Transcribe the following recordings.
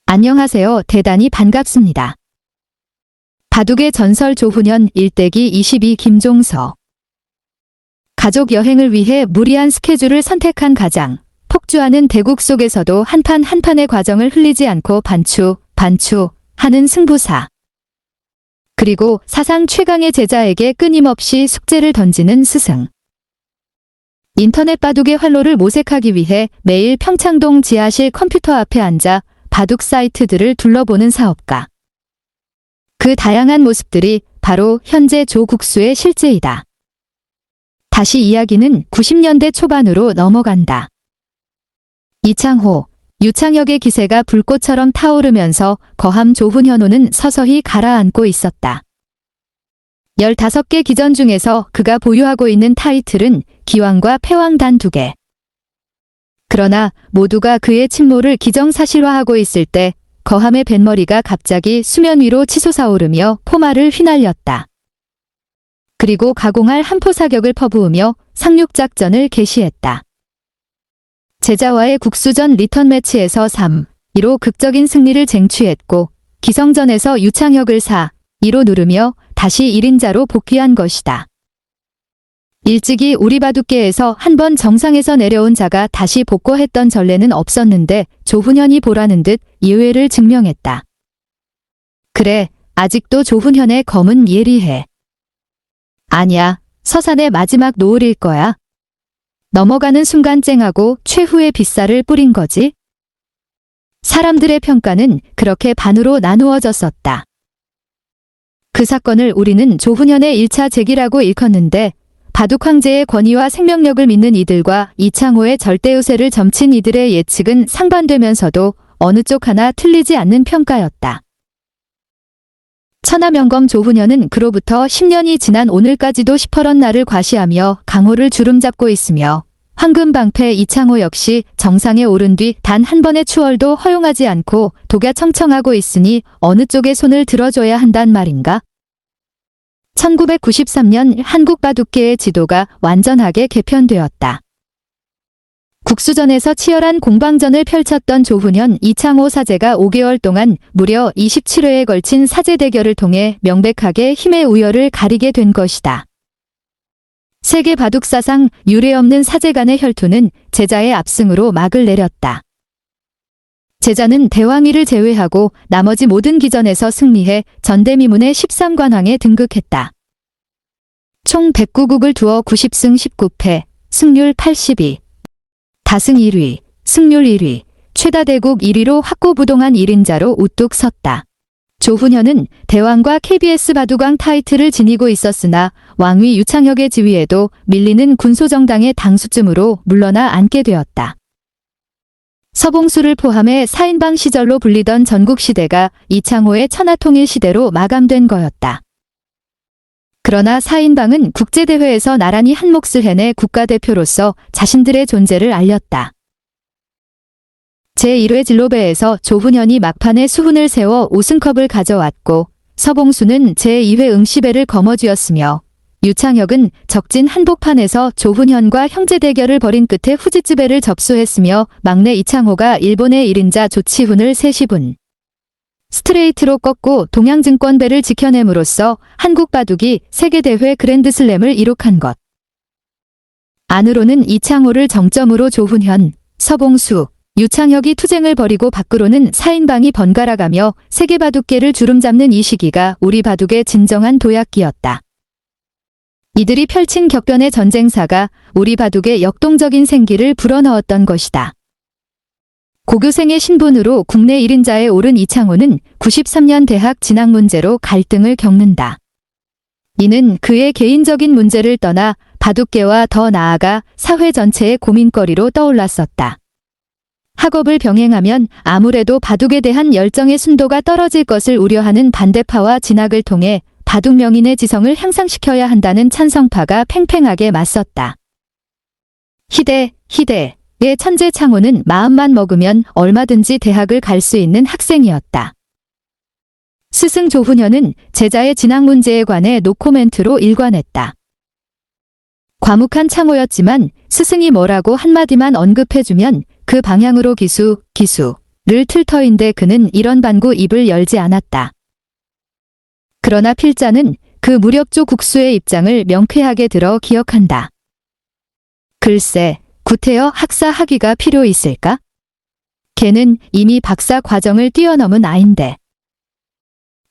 안녕하세요. 대단히 반갑습니다. 바둑의 전설 조훈현 일대기 22 김종서. 가족 여행을 위해 무리한 스케줄을 선택한 가장, 폭주하는 대국 속에서도 한 판 한 판의 과정을 흘리지 않고 반추 하는 승부사. 그리고 사상 최강의 제자에게 끊임없이 숙제를 던지는 스승. 인터넷 바둑의 활로를 모색하기 위해 매일 평창동 지하실 컴퓨터 앞에 앉아 바둑 사이트들을 둘러보는 사업가. 그 다양한 모습들이 바로 현재 조국수의 실제이다. 다시 이야기는 90년대 초반으로 넘어간다. 이창호, 유창혁의 기세가 불꽃처럼 타오르면서 거함 조훈현호는 서서히 가라앉고 있었다. 15개 기전 중에서 그가 보유하고 있는 타이틀은 기왕과 패왕 단 2개. 그러나 모두가 그의 침몰을 기정사실화하고 있을 때 거함의 뱃머리가 갑자기 수면 위로 치솟아오르며 포마를 휘날렸다. 그리고 가공할 한포 사격을 퍼부으며 상륙작전을 개시했다. 제자와의 국수전 리턴 매치에서 3-2로 극적인 승리를 쟁취했고 기성전에서 유창혁을 4-2로 누르며 다시 1인자로 복귀한 것이다. 일찍이 우리 바둑계에서 한 번 정상에서 내려온 자가 다시 복고했던 전례는 없었는데 조훈현이 보라는 듯 예외를 증명했다. 그래, 아직도 조훈현의 검은 예리해. 아니야, 서산의 마지막 노을일 거야. 넘어가는 순간 쨍하고 최후의 빗살을 뿌린 거지. 사람들의 평가는 그렇게 반으로 나누어졌었다. 그 사건을 우리는 조훈현의 1차 재기라고 일컫는데 바둑 황제의 권위와 생명력을 믿는 이들과 이창호의 절대우세를 점친 이들의 예측은 상반되면서도 어느 쪽 하나 틀리지 않는 평가였다. 천하명검 조훈현은 그로부터 10년이 지난 오늘까지도 시퍼런 날을 과시하며 강호를 주름잡고 있으며 황금방패 이창호 역시 정상에 오른 뒤 단 한 번의 추월도 허용하지 않고 독야청청하고 있으니 어느 쪽에 손을 들어줘야 한단 말인가? 1993년 한국 바둑계의 지도가 완전하게 개편되었다. 국수전에서 치열한 공방전을 펼쳤던 조훈현, 이창호 사제가 5개월 동안 무려 27회에 걸친 사제 대결을 통해 명백하게 힘의 우열을 가리게 된 것이다. 세계 바둑사상 유례없는 사제 간의 혈투는 제자의 압승으로 막을 내렸다. 제자는 대왕위를 제외하고 나머지 모든 기전에서 승리해 전대미문의 13관왕에 등극했다. 총 109국을 두어 90승 19패, 승률 82. 다승 1위, 승률 1위, 최다 대국 1위로 확고부동한 1인자로 우뚝 섰다. 조훈현은 대왕과 KBS 바둑왕 타이틀을 지니고 있었으나 왕위 유창혁의 지위에도 밀리는 군소정당의 당수쯤으로 물러나 앉게 되었다. 서봉수를 포함해 4인방 시절로 불리던 전국시대가 이창호의 천하통일 시대로 마감된 거였다. 그러나 4인방은 국제대회에서 나란히 한 몫을 해내 국가대표로서 자신들의 존재를 알렸다. 제1회 진로배에서 조훈현이 막판에 수훈을 세워 우승컵을 가져왔고 서봉수는 제2회 응시배를 거머쥐었으며 유창혁은 적진 한복판에서 조훈현과 형제 대결을 벌인 끝에 후지츠배를 접수했으며 막내 이창호가 일본의 1인자 조치훈을 3시분 스트레이트로 꺾고 동양증권배를 지켜냄으로써 한국 바둑이 세계대회 그랜드슬램을 이룩한 것. 안으로는 이창호를 정점으로 조훈현, 서봉수, 유창혁이 투쟁을 벌이고 밖으로는 4인방이 번갈아가며 세계 바둑계를 주름잡는 이 시기가 우리 바둑의 진정한 도약기였다. 이들이 펼친 격변의 전쟁사가 우리 바둑의 역동적인 생기를 불어넣었던 것이다. 고교생의 신분으로 국내 1인자에 오른 이창호는 93년 대학 진학 문제로 갈등을 겪는다. 이는 그의 개인적인 문제를 떠나 바둑계와 더 나아가 사회 전체의 고민거리로 떠올랐었다. 학업을 병행하면 아무래도 바둑에 대한 열정의 순도가 떨어질 것을 우려하는 반대파와 진학을 통해 바둑 명인의 지성을 향상시켜야 한다는 찬성파가 팽팽하게 맞섰다. 희대의 천재 창호는 마음만 먹으면 얼마든지 대학을 갈 수 있는 학생이었다. 스승 조훈현은 제자의 진학 문제에 관해 노코멘트로 일관했다. 과묵한 창호였지만 스승이 뭐라고 한마디만 언급해주면 그 방향으로 기수, 틀 터인데 그는 이런 반구 입을 열지 않았다. 그러나 필자는 그 무력조 국수의 입장을 명쾌하게 들어 기억한다. 글쎄, 구태여 학사 학위가 필요 있을까? 걔는 이미 박사 과정을 뛰어넘은 아인데.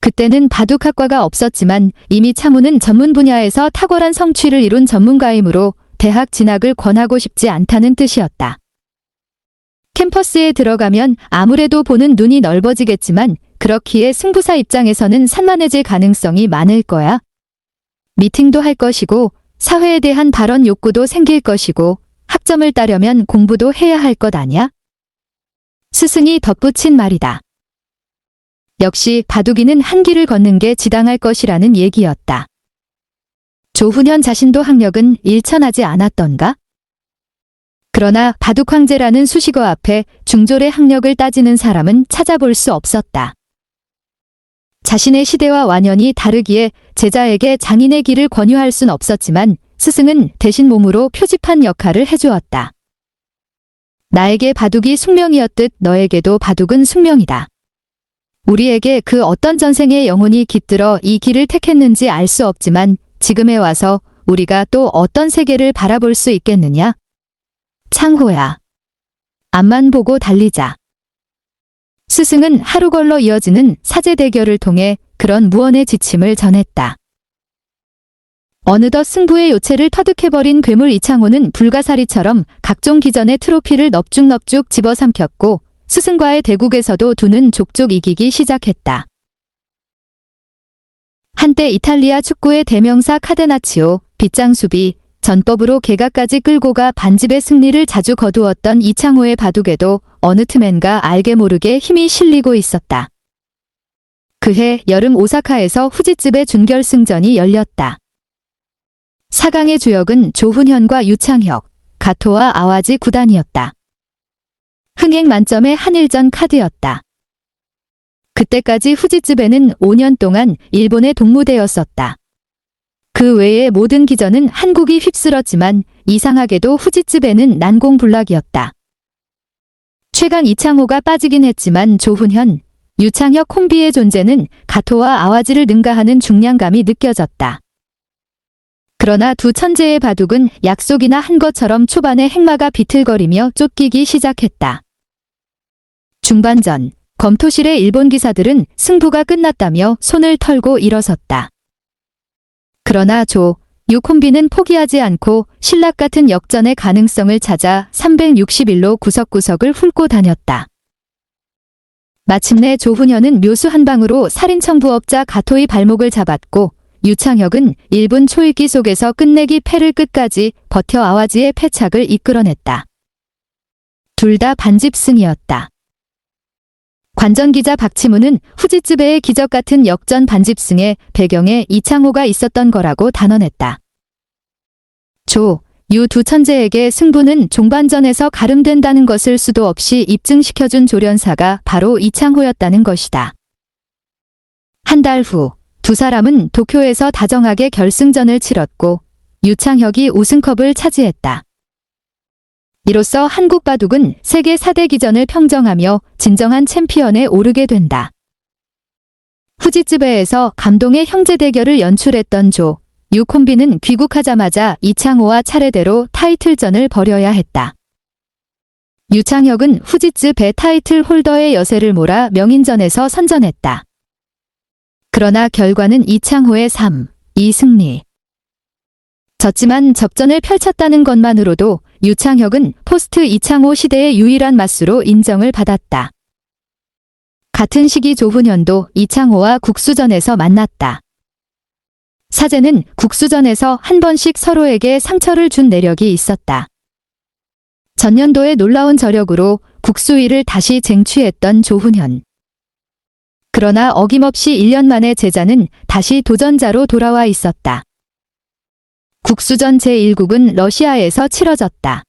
그때는 바둑학과가 없었지만 이미 차무는 전문 분야에서 탁월한 성취를 이룬 전문가이므로 대학 진학을 권하고 싶지 않다는 뜻이었다. 캠퍼스에 들어가면 아무래도 보는 눈이 넓어지겠지만 그렇기에 승부사 입장에서는 산만해질 가능성이 많을 거야. 미팅도 할 것이고 사회에 대한 발언 욕구도 생길 것이고 학점을 따려면 공부도 해야 할 것 아냐? 스승이 덧붙인 말이다. 역시 바둑이는 한 길을 걷는 게 지당할 것이라는 얘기였다. 조훈현 자신도 학력은 일천하지 않았던가? 그러나 바둑 황제라는 수식어 앞에 중졸의 학력을 따지는 사람은 찾아볼 수 없었다. 자신의 시대와 완연히 다르기에 제자에게 장인의 길을 권유할 순 없었지만 스승은 대신 몸으로 표지판 역할을 해주었다. 나에게 바둑이 숙명이었듯 너에게도 바둑은 숙명이다. 우리에게 그 어떤 전생의 영혼이 깃들어 이 길을 택했는지 알 수 없지만 지금에 와서 우리가 또 어떤 세계를 바라볼 수 있겠느냐? 창호야. 앞만 보고 달리자. 스승은 하루 걸러 이어지는 사제 대결을 통해 그런 무언의 지침을 전했다. 어느덧 승부의 요체를 터득해버린 괴물 이창호는 불가사리처럼 각종 기전의 트로피를 넙죽넙죽 집어삼켰고 스승과의 대국에서도 두는 족족 이기기 시작했다. 한때 이탈리아 축구의 대명사 카데나치오, 빗장수비, 전법으로 개가까지 끌고 가 반집의 승리를 자주 거두었던 이창호의 바둑에도 어느 틈엔가 알게 모르게 힘이 실리고 있었다. 그해 여름 오사카에서 후지츠배 준결승전이 열렸다. 4강의 주역은 조훈현과 유창혁, 가토와 아와지 구단이었다. 흥행 만점의 한일전 카드였다. 그때까지 후지츠배는 5년 동안 일본의 동무대였었다. 그 외의 모든 기전은 한국이 휩쓸었지만 이상하게도 후지츠배는 난공불락이었다. 최강 이창호가 빠지긴 했지만 조훈현, 유창혁 콤비의 존재는 가토와 아와지를 능가하는 중량감이 느껴졌다. 그러나 두 천재의 바둑은 약속이나 한 것처럼 초반에 행마가 비틀거리며 쫓기기 시작했다. 중반전, 검토실의 일본 기사들은 승부가 끝났다며 손을 털고 일어섰다. 그러나 유 콤비는 포기하지 않고 신락 같은 역전의 가능성을 찾아 361로 구석구석을 훑고 다녔다. 마침내 조훈현은 묘수 한 방으로 살인청부업자 가토의 발목을 잡았고 유창혁은 1분 초읽기 속에서 끝내기 패를 끝까지 버텨 아와지의 패착을 이끌어냈다. 둘 다 반집승이었다. 관전기자 박치무는 후지츠배의 기적 같은 역전 반집승의 배경에 이창호가 있었던 거라고 단언했다. 유 두 천재에게 승부는 종반전에서 가름된다는 것을 수도 없이 입증시켜준 조련사가 바로 이창호였다는 것이다. 한 달 후, 두 사람은 도쿄에서 다정하게 결승전을 치렀고 유창혁이 우승컵을 차지했다. 이로써 한국 바둑은 세계 4대 기전을 평정하며 진정한 챔피언에 오르게 된다. 후지츠배에서 감동의 형제 대결을 연출했던 유 콤비는 귀국하자마자 이창호와 차례대로 타이틀전을 벌여야 했다. 유창혁은 후지츠배 타이틀 홀더의 여세를 몰아 명인전에서 선전했다. 그러나 결과는 이창호의 3-2 승리. 졌지만 접전을 펼쳤다는 것만으로도 유창혁은 포스트 이창호 시대의 유일한 맞수로 인정을 받았다. 같은 시기 조훈현도 이창호와 국수전에서 만났다. 사제는 국수전에서 한 번씩 서로에게 상처를 준 내력이 있었다. 전년도의 놀라운 저력으로 국수위를 다시 쟁취했던 조훈현. 그러나 어김없이 1년 만에 제자는 다시 도전자로 돌아와 있었다. 국수전 제1국은 러시아에서 치러졌다.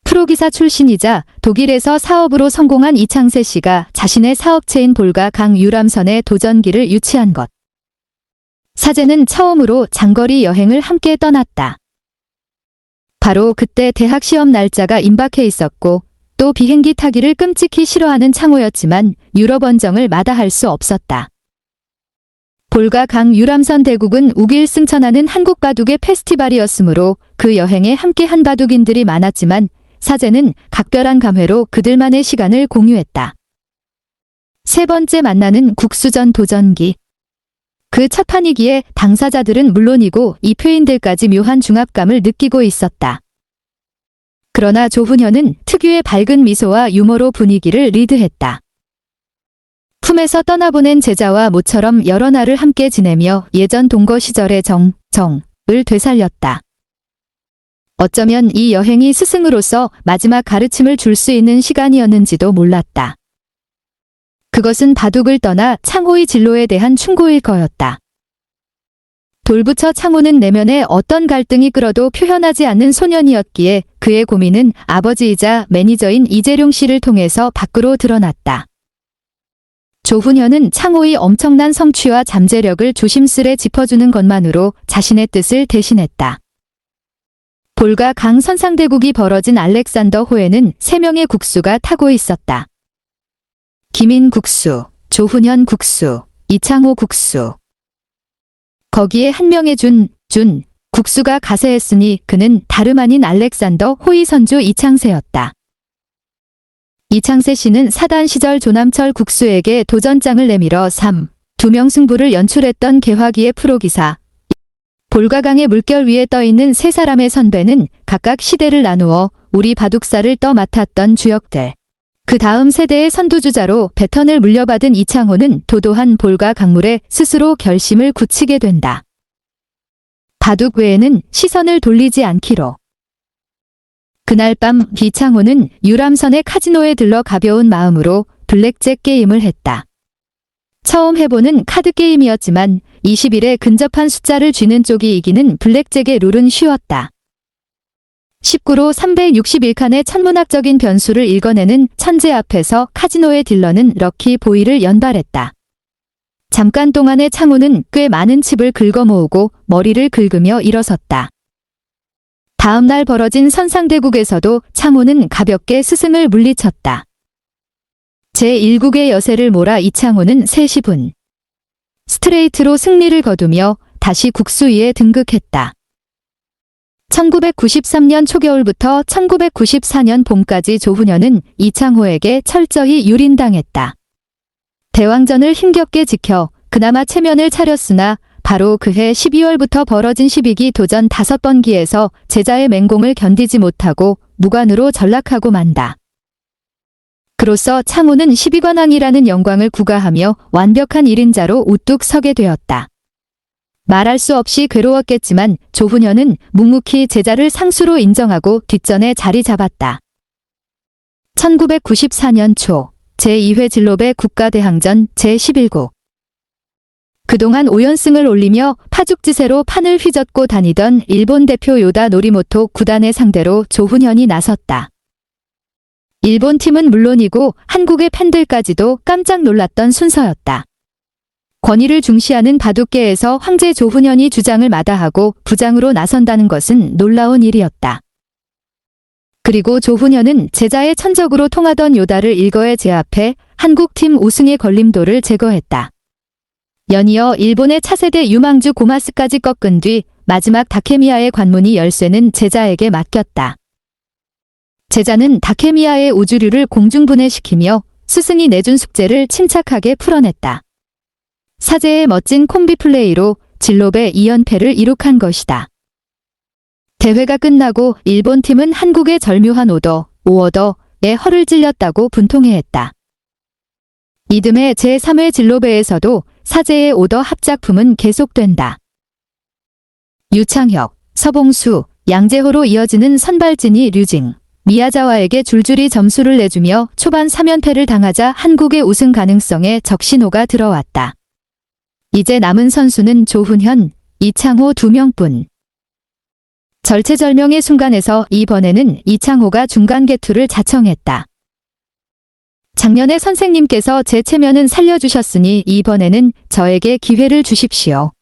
프로기사 출신이자 독일에서 사업으로 성공한 이창세 씨가 자신의 사업체인 볼가 강 유람선에 도전기를 유치한 것. 사제는 처음으로 장거리 여행을 함께 떠났다. 바로 그때 대학 시험 날짜가 임박해 있었고 또 비행기 타기를 끔찍히 싫어하는 창호였지만 유럽 원정을 마다할 수 없었다. 볼가 강 유람선 대국은 우길승천하는 한국 바둑의 페스티벌이었으므로 그 여행에 함께한 바둑인들이 많았지만 사제는 각별한 감회로 그들만의 시간을 공유했다. 세 번째 만나는 국수전 도전기. 그 첫 판이기에 당사자들은 물론이고 입회인들까지 묘한 중압감을 느끼고 있었다. 그러나 조훈현은 특유의 밝은 미소와 유머로 분위기를 리드했다. 품에서 떠나보낸 제자와 모처럼 여러 날을 함께 지내며 예전 동거 시절의 정을 되살렸다. 어쩌면 이 여행이 스승으로서 마지막 가르침을 줄 수 있는 시간이었는지도 몰랐다. 그것은 바둑을 떠나 창호의 진로에 대한 충고일 거였다. 돌부처 창호는 내면에 어떤 갈등이 끌어도 표현하지 않는 소년이었기에 그의 고민은 아버지이자 매니저인 이재룡 씨를 통해서 밖으로 드러났다. 조훈현은 창호의 엄청난 성취와 잠재력을 조심스레 짚어주는 것만으로 자신의 뜻을 대신했다. 볼가 강 선상대국이 벌어진 알렉산더 호에는 3명의 국수가 타고 있었다. 김인 국수, 조훈현 국수, 이창호 국수. 거기에 한 명의 준 국수가 가세했으니 그는 다름 아닌 알렉산더 호의 선조 이창세였다. 이창세 씨는 사단 시절 조남철 국수에게 도전장을 내밀어 2명 승부를 연출했던 개화기의 프로기사. 볼가강의 물결 위에 떠있는 3사람의 선배는 각각 시대를 나누어 우리 바둑사를 떠맡았던 주역들. 그 다음 세대의 선두주자로 배턴을 물려받은 이창호는 도도한 볼가 강물에 스스로 결심을 굳히게 된다. 바둑 외에는 시선을 돌리지 않기로. 그날 밤 이창호는 유람선의 카지노에 들러 가벼운 마음으로 블랙잭 게임을 했다. 처음 해보는 카드게임이었지만 20일에 근접한 숫자를 쥐는 쪽이 이기는 블랙잭의 룰은 쉬웠다. 19로 361칸의 천문학적인 변수를 읽어내는 천재 앞에서 카지노의 딜러는 럭키 보이를 연발했다. 잠깐 동안의 창호는 꽤 많은 칩을 긁어 모으고 머리를 긁으며 일어섰다. 다음 날 벌어진 선상대국에서도 창호는 가볍게 스승을 물리쳤다. 제1국의 여세를 몰아 이창호는 3시분. 스트레이트로 승리를 거두며 다시 국수위에 등극했다. 1993년 초겨울부터 1994년 봄까지 조훈현은 이창호에게 철저히 유린당했다. 대왕전을 힘겹게 지켜 그나마 체면을 차렸으나 바로 그해 12월부터 벌어진 12기 도전 5번기에서 제자의 맹공을 견디지 못하고 무관으로 전락하고 만다. 그로써 창호는 12관왕이라는 영광을 구가하며 완벽한 1인자로 우뚝 서게 되었다. 말할 수 없이 괴로웠겠지만 조훈현은 묵묵히 제자를 상수로 인정하고 뒷전에 자리 잡았다. 1994년 초 제2회 진로배 국가대항전 제11국. 그동안 5연승을 올리며 파죽지세로 판을 휘젓고 다니던 일본 대표 요다 노리모토 구단의 상대로 조훈현이 나섰다. 일본 팀은 물론이고 한국의 팬들까지도 깜짝 놀랐던 순서였다. 권위를 중시하는 바둑계에서 황제 조훈현이 주장을 마다하고 부장으로 나선다는 것은 놀라운 일이었다. 그리고 조훈현은 제자의 천적으로 통하던 요다를 일거에 제압해 한국팀 우승의 걸림돌을 제거했다. 연이어 일본의 차세대 유망주 고마스까지 꺾은 뒤 마지막 다케미아의 관문이 열쇠는 제자에게 맡겼다. 제자는 다케미아의 우주류를 공중분해시키며 스승이 내준 숙제를 침착하게 풀어냈다. 사제의 멋진 콤비 플레이로 진로배 2연패를 이룩한 것이다. 대회가 끝나고 일본 팀은 한국의 절묘한 오더, 5어더에 허를 찔렸다고 분통해했다. 이듬해 제3회 진로배에서도 사제의 오더 합작품은 계속된다. 유창혁, 서봉수, 양재호로 이어지는 선발진이 류징, 미야자와에게 줄줄이 점수를 내주며 초반 3연패를 당하자 한국의 우승 가능성에 적신호가 들어왔다. 이제 남은 선수는 조훈현, 이창호 2명뿐. 절체절명의 순간에서 이번에는 이창호가 중간 개투를 자청했다. 작년에 선생님께서 제 체면은 살려주셨으니 이번에는 저에게 기회를 주십시오.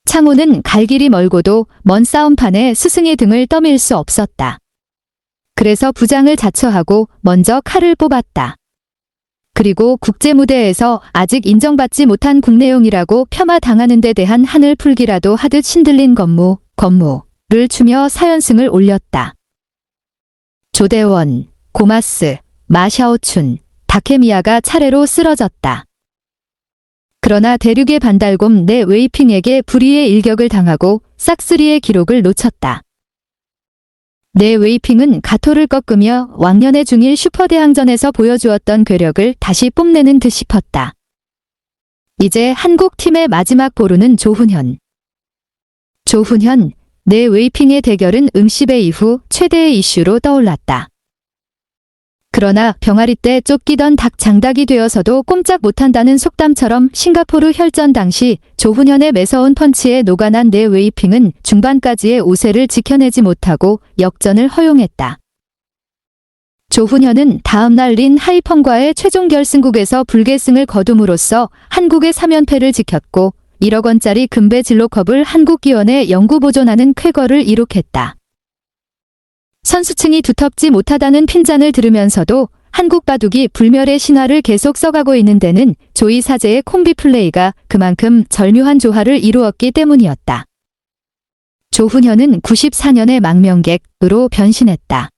창호는 갈 길이 멀고도 먼 싸움판에 스승의 등을 떠밀 수 없었다. 그래서 부장을 자처하고 먼저 칼을 뽑았다. 그리고 국제무대에서 아직 인정받지 못한 국내용이라고 폄하당하는 데 대한 한을 풀기라도 하듯 신들린 건무를 추며 사연승을 올렸다. 조대원, 고마스, 마샤오춘, 다케미야가 차례로 쓰러졌다. 그러나 대륙의 반달곰 내 웨이핑에게 불의의 일격을 당하고 싹쓸이의 기록을 놓쳤다. 내 웨이핑은 가토를 꺾으며 왕년의 중일 슈퍼대항전에서 보여주었던 괴력을 다시 뽐내는 듯 싶었다. 이제 한국 팀의 마지막 보루는 조훈현. 내 웨이핑의 대결은 응시배 이후 최대의 이슈로 떠올랐다. 그러나 병아리 때 쫓기던 닭 장닭이 되어서도 꼼짝 못한다는 속담처럼 싱가포르 혈전 당시 조훈현의 매서운 펀치에 녹아난 내 웨이핑은 중반까지의 우세를 지켜내지 못하고 역전을 허용했다. 조훈현은 다음날 린 하이펑과의 최종 결승국에서 불계승을 거둠으로써 한국의 3연패를 지켰고 1억 원짜리 금배 진로컵을 한국 기원에 영구 보존하는 쾌거를 이룩했다. 선수층이 두텁지 못하다는 핀잔을 들으면서도 한국 바둑이 불멸의 신화를 계속 써가고 있는 데는 조이 사제의 콤비 플레이가 그만큼 절묘한 조화를 이루었기 때문이었다. 조훈현은 94년의 망명객으로 변신했다.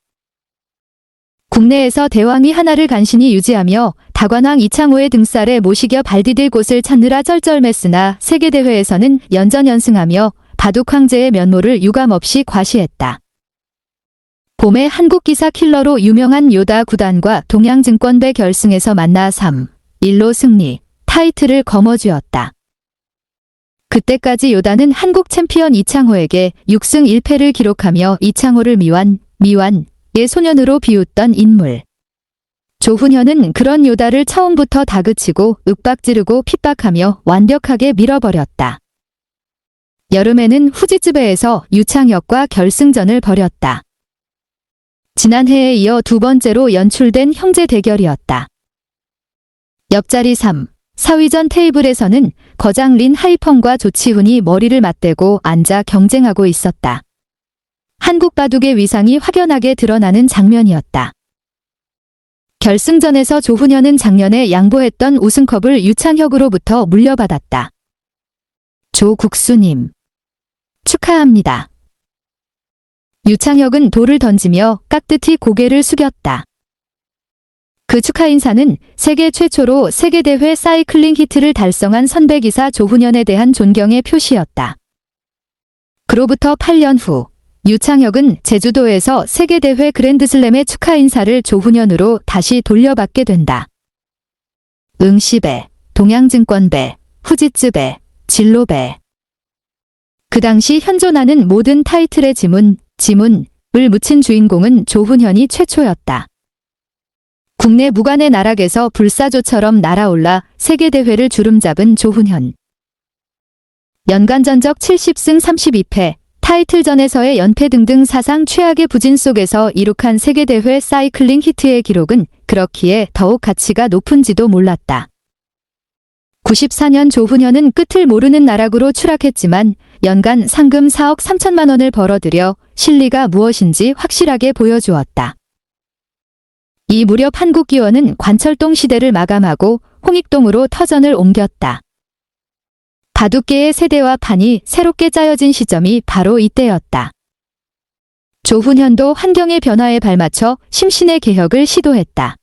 국내에서 대왕위 하나를 간신히 유지하며 다관왕 이창호의 등살에 모시겨 발디딜 곳을 찾느라 쩔쩔맸으나 세계대회에서는 연전연승하며 바둑 황제의 면모를 유감없이 과시했다. 봄에 한국기사 킬러로 유명한 요다 구단과 동양증권배 결승에서 만나 3-1로 승리, 타이틀을 거머쥐었다. 그때까지 요다는 한국 챔피언 이창호에게 6승 1패를 기록하며 이창호를 미완의 소년으로 비웃던 인물. 조훈현은 그런 요다를 처음부터 다그치고 윽박지르고 핍박하며 완벽하게 밀어버렸다. 여름에는 후지츠베에서 유창혁과 결승전을 벌였다. 지난해에 이어 두 번째로 연출된 형제 대결이었다. 옆자리 4위전 테이블에서는 거장 린 하이펑과 조치훈이 머리를 맞대고 앉아 경쟁하고 있었다. 한국 바둑의 위상이 확연하게 드러나는 장면이었다. 결승전에서 조훈현은 작년에 양보했던 우승컵을 유창혁으로부터 물려받았다. 조국수님, 축하합니다. 유창혁은 돌을 던지며 깍듯이 고개를 숙였다. 그 축하 인사는 세계 최초로 세계대회 사이클링 히트를 달성한 선배기사 조훈현에 대한 존경의 표시였다. 그로부터 8년 후 유창혁은 제주도에서 세계대회 그랜드슬램의 축하 인사를 조훈현으로 다시 돌려받게 된다. 응시배, 동양증권배, 후지츠배, 진로배. 그 당시 현존하는 모든 타이틀의 지문을 묻힌 주인공은 조훈현이 최초였다. 국내 무관의 나락에서 불사조처럼 날아올라 세계대회를 주름잡은 조훈현. 연간 전적 70승 32패, 타이틀전에서의 연패 등등 사상 최악의 부진 속에서 이룩한 세계대회 사이클링 히트의 기록은 그렇기에 더욱 가치가 높은지도 몰랐다. 94년 조훈현은 끝을 모르는 나락으로 추락했지만 연간 상금 4억 3천만 원을 벌어들여 실리가 무엇인지 확실하게 보여주었다. 이 무렵 한국기원은 관철동 시대를 마감하고 홍익동으로 터전을 옮겼다. 바둑계의 세대와 판이 새롭게 짜여진 시점이 바로 이때였다. 조훈현도 환경의 변화에 발맞춰 심신의 개혁을 시도했다.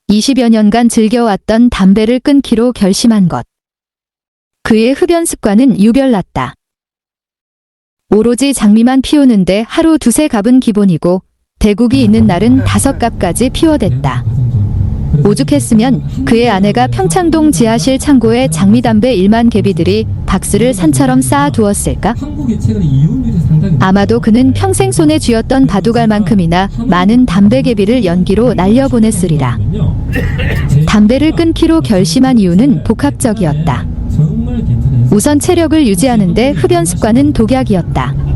20여 년간 즐겨왔던 담배를 끊기로 결심한 것. 그의 흡연 습관은 유별났다. 오로지 장미만 피우는데 하루 두세 갑은 기본이고 대국이 있는 날은 5갑까지 피워댔다. 오죽했으면 그의 아내가 평창동 지하실 창고에 장미담배 1만 개비들이 박스를 산처럼 쌓아두었을까? 아마도 그는 평생 손에 쥐었던 바둑알 만큼이나 많은 담배 개비를 연기로 날려보냈으리라. 담배를 끊기로 결심한 이유는 복합적이었다. 우선 체력을 유지하는데 흡연 습관은 독약이었다.